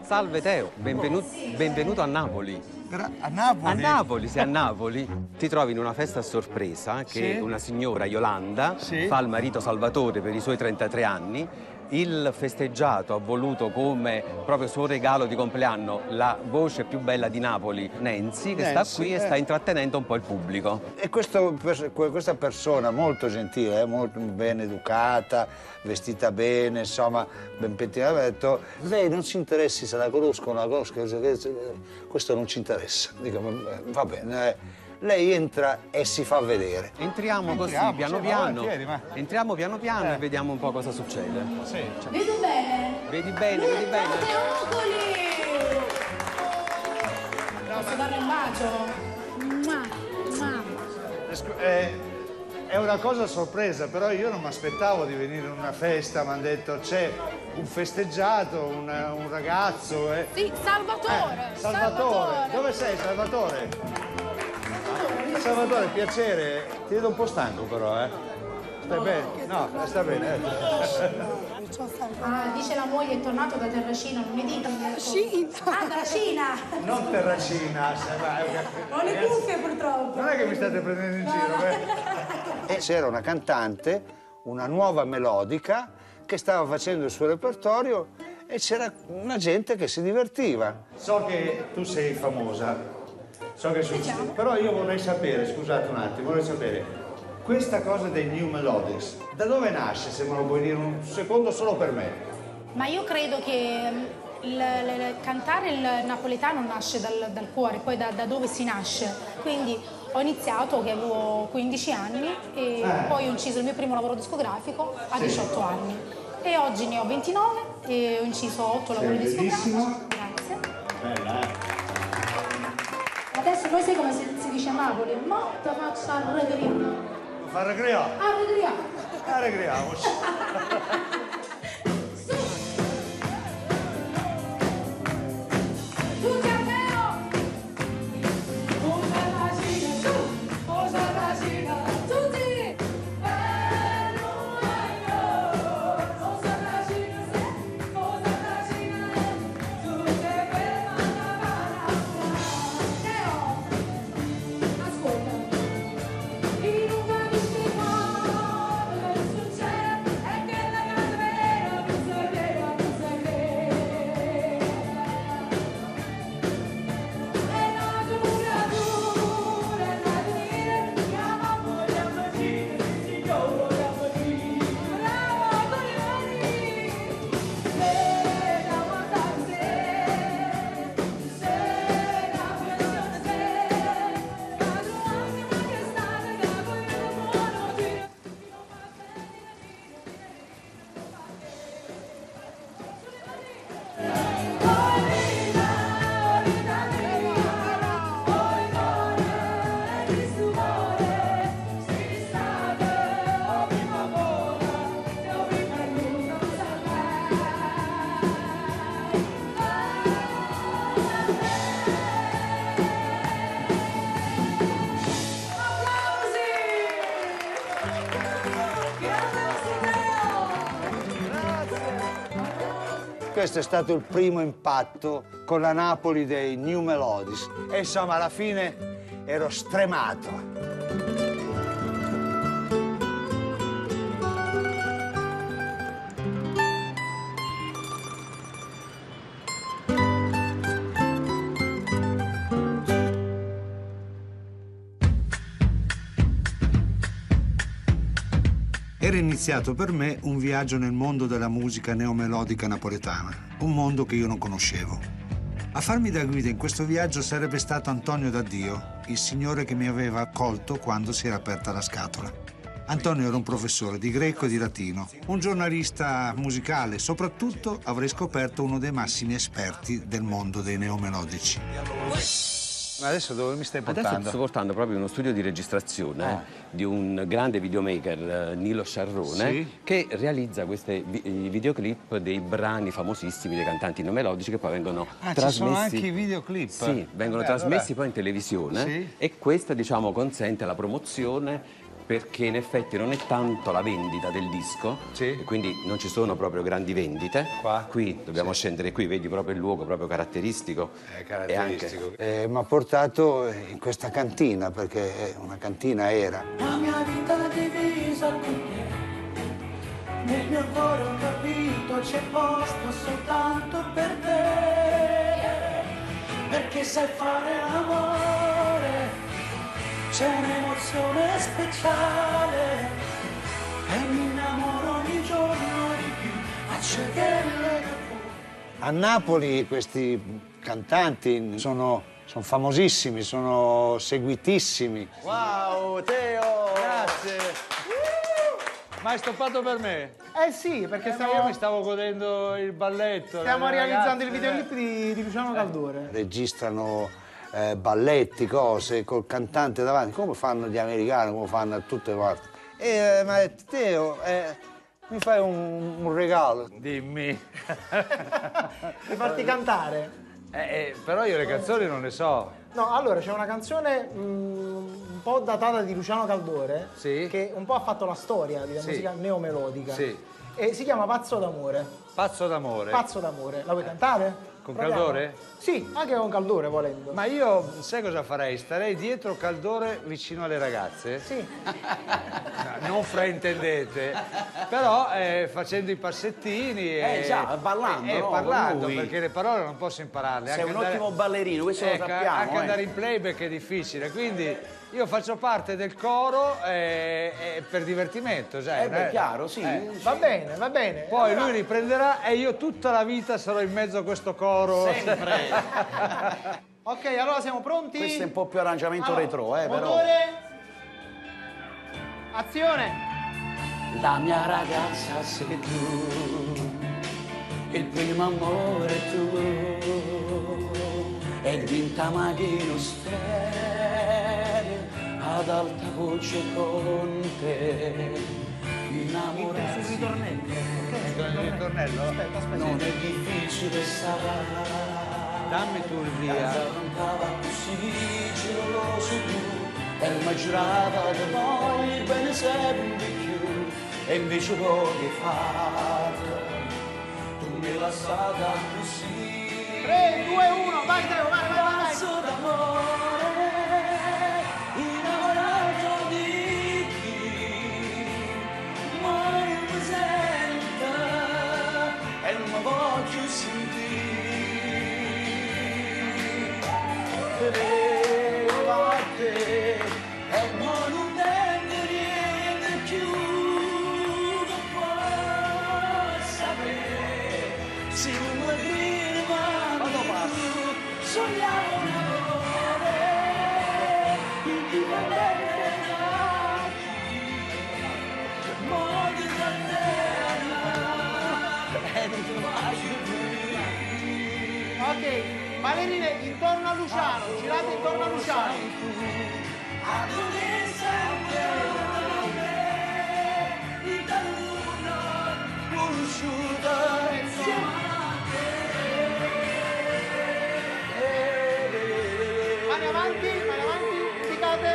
Salve Teo, benvenuto a Napoli. A Napoli? A Napoli, sei a Napoli. Ti trovi in una festa a sorpresa che Sì. una signora, Yolanda, Sì. fa al marito Salvatore per i suoi 33 anni. Il festeggiato ha voluto come proprio suo regalo di compleanno la voce più bella di Napoli, Nancy, che sta qui e sta intrattenendo un po' il pubblico. E questa persona molto gentile, molto ben educata, vestita bene, insomma, ben pettinata, ha detto: lei non si interessi se la conosco o non la conosco, questo non ci interessa. Dico, va bene. Lei entra e si fa vedere. Entriamo così, piano piano. Entriamo piano piano e vediamo un po' cosa succede. Sì. Vedo bene? Vedi bene, vedi bene. Teocoli! Posso darle un bacio? È una cosa a sorpresa, però io non mi aspettavo di venire in una festa, mi hanno detto c'è un festeggiato, un ragazzo. Sì, Salvatore! Salvatore! Dove sei, Salvatore? Salvatore, piacere. Ti vedo un po' stanco però, eh? Stai bene? No, sta bene. Ah, dice la moglie è tornato da Terracina lunedì. Terracina. Ah, dalla Cina! Non Terracina, Ho le cuffie purtroppo. non è che mi state prendendo in giro, E c'era una cantante, una nuova melodica, che stava facendo il suo repertorio e c'era una gente che si divertiva. So che tu sei famosa, so che però io vorrei sapere, scusate un attimo, vorrei sapere, questa cosa dei New Melodics, da dove nasce, se me lo puoi dire un secondo solo per me? Ma io credo che cantare il napoletano nasce dal cuore, poi da dove si nasce. Quindi ho iniziato che avevo 15 anni e poi ho inciso il mio primo lavoro discografico a 18 anni. E oggi ne ho 29 e ho inciso 8 lavori discografici. Grazie. Bella, Adesso noi sai come si dice a Napoli? Mo te faccio arredrire. Fa recrea? Arredriamo. Recreiamoci. Tutti a Teo! Posa la Cina, tu! Posa la Cina, tutti! Bello posa la Cina, se, posa la Cina, tutte per Teo, ascolta, chi non capisce quello che succede è che la grande vera non sa che non sa che. Questo è stato il primo impatto con la Napoli dei New Melodies e insomma alla fine ero stremato. Era iniziato per me un viaggio nel mondo della musica neomelodica napoletana, un mondo che io non conoscevo. A farmi da guida in questo viaggio sarebbe stato Antonio Daddio, il signore che mi aveva accolto quando si era aperta la scatola. Antonio era un professore di greco e di latino, un giornalista musicale, soprattutto avrei scoperto uno dei massimi esperti del mondo dei neomelodici. Ma adesso dove mi stai Adesso portando? ti sto portando proprio in uno studio di registrazione di un grande videomaker, Nilo Sciarrone, Sì. che realizza questi videoclip dei brani famosissimi dei cantanti neomelodici che poi vengono trasmessi. Ci sono anche i videoclip? Sì, vengono trasmessi allora... poi in televisione Sì. e questa, diciamo, consente la promozione perché in effetti non è tanto la vendita del disco, Sì. e quindi non ci sono proprio grandi vendite. Qua? Qui dobbiamo scendere qui, vedi proprio il luogo proprio caratteristico. È caratteristico. E Mi ha portato in questa cantina, perché una cantina era. La mia vita divisa con te, nel mio cuore ho capito c'è posto soltanto per te, perché sai fare l'amore, c'è un'emozione speciale e mi innamoro ogni giorno di più, faccio che A Napoli questi cantanti sono famosissimi, sono seguitissimi. Wow, Teo! Grazie. Ma hai stoppato per me? Eh sì, perché Io mi stavo godendo il balletto. stiamo le realizzando il ragazze. videoclip di Luciano Caldore. Registrano balletti, cose, col cantante davanti, come fanno gli americani, come fanno a tutte le parti. E mi ha detto, Teo, mi fai un regalo? Dimmi. Per farti cantare. Però io le canzoni non ne so. No, allora c'è una canzone un po' datata di Luciano Caldore, Sì. che un po' ha fatto la storia della Sì. musica neomelodica. Sì. E si chiama Pazzo d'amore. Pazzo d'amore. Pazzo d'amore. La vuoi cantare? Con Proviamo. Caldore? Sì, anche con Caldore volendo. Ma io, sai cosa farei? Starei dietro Caldore vicino alle ragazze? Sì. Non fraintendete, però facendo i passettini e già, ballando, no? parlando, Con lui. perché le parole non posso impararle. Sei anche un andare- ottimo ballerino, questo lo Ecco, sappiamo. anche andare in playback è difficile, quindi io faccio parte del coro per divertimento, sai? Beh, chiaro, sì. Va bene, va bene. Poi lui riprenderà e io tutta la vita sarò in mezzo a questo coro. Sempre. Ok, allora siamo pronti? Questo è un po' più arrangiamento Allora, retro, però. motore. Azione. La mia ragazza sei tu, il primo amore tuo, e vinta maghino stelle, ad alta voce con te, innamorati. Il ritornello? Non è difficile sarà, Dammi tu il via. cantava così geloso tu, e mi giurava di noi bene sempre più, e invece voglio fare, tu mi hai lasciata così. 3, 2, 1, vai Teo, vai, vai, vai. Pazzo d'amore, innamorato di chi mai mi senta e non mi voglio sentire. Credo a te e non tengo niente più che puoi sapere. Se non mi prima sognavo un amore indipendente da chi, modo da terra e non ti faccio più. Ok, ballerine intorno a Luciano, girate intorno a Luciano. Mani avanti, indicate.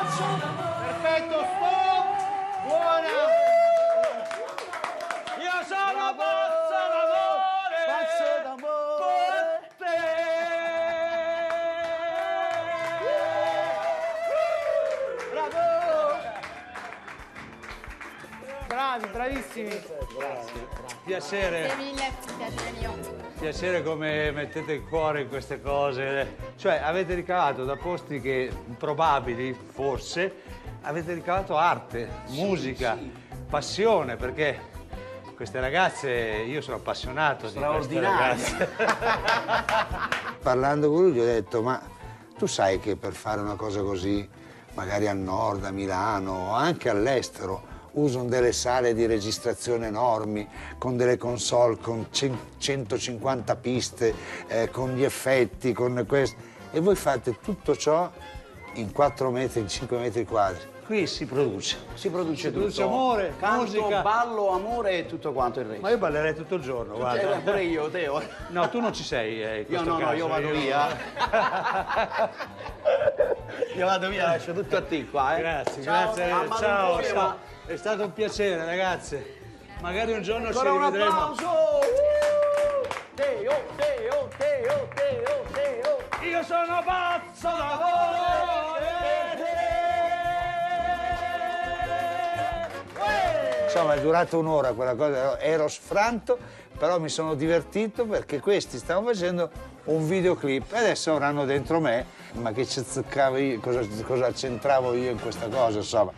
Perfetto, stop! Buona! Io sono pazzo d'amore! Pazzo d'amore! Per te! Bravo! Bravi, bravissimi. Piacere. Grazie mille, piacere mio. Piacere come mettete il cuore in queste cose. Cioè, avete ricavato da posti che improbabili, forse, avete ricavato arte, musica, passione, perché queste ragazze, io sono appassionato di queste Straordinarie. ragazze. Parlando con lui gli ho detto, ma tu sai che per fare una cosa così, magari al nord, a Milano o anche all'estero, usano delle sale di registrazione enormi, con delle console, con 150 piste, con gli effetti, con questo. E voi fate tutto ciò in 4 metri, in 5 metri quadri. Qui si produce. Si produce tutto. produce amore, canto, musica. ballo, amore e tutto quanto il resto. Ma io ballerei tutto il giorno, guarda. Pure io, Teo. No, tu non ci sei in Io questo no, caso. io vado via. Io vado via, lascio tutto a te qua, Grazie, Ciao, grazie. a Ciao, malincuore, ciao. È stato un piacere, ragazze. Magari un giorno Ancora ci un rivedremo. applauso! Teo, Teo, Teo, Teo, Teo. Io sono pazzo d'amore. Insomma, è durata un'ora quella cosa, ero sfranto, però mi sono divertito perché questi stavano facendo un videoclip e adesso avranno dentro me, ma che c'azzecavo io, cosa c'entravo io in questa cosa, insomma.